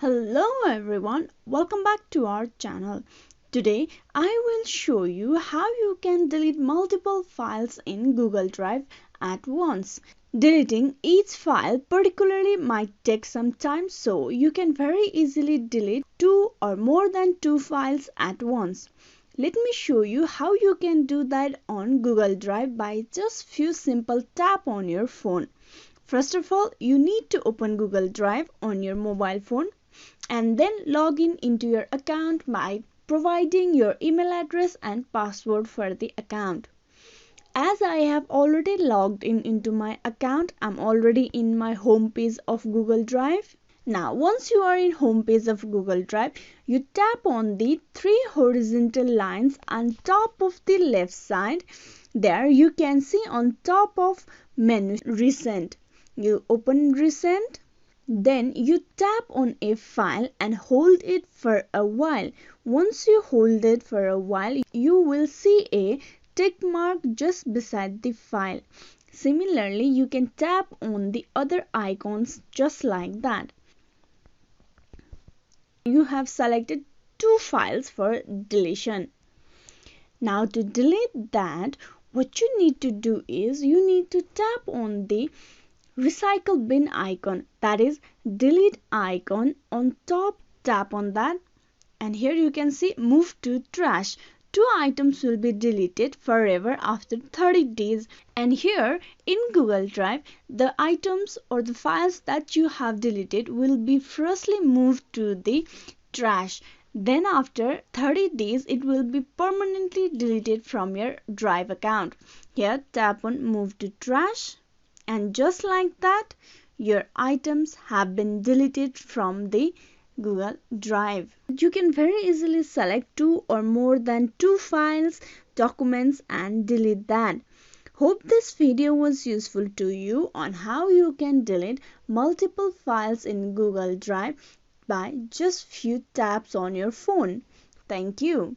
Hello everyone, welcome back to our channel. Today I will show you how you can delete multiple files in Google Drive at once. Deleting each file particularly might take some time, so you can very easily delete two or more than two files at once. Let me show you how you can do that on Google Drive by just few simple tap on your phone. First of all, you need to open Google Drive on your mobile phone and then log in into your account by providing your email address and password for the account. As I have already logged in into my account, I'm already in my home page of Google Drive. Now, once you are in home page of Google Drive, you tap on the three horizontal lines on top of the left side. There you can see on top of menu Recent. You open Recent. Then you tap on a file and hold it for a while. Once you hold it for a while, you will see a tick mark just beside the file. Similarly, you can tap on the other icons just like that. You have selected two files for deletion. Now to delete that, what you need to do is you need to tap on the recycle bin icon, that is delete icon on top. Tap on that and here you can see move to trash. Two items will be deleted forever after 30 days, and here in Google Drive the items or the files that you have deleted will be firstly moved to the trash. Then after 30 days it will be permanently deleted from your Drive account. Here tap on move to trash. And just like that, your items have been deleted from the Google Drive. You can very easily select two or more than two files, documents and delete that. Hope this video was useful to you on how you can delete multiple files in Google Drive by just few taps on your phone. Thank you.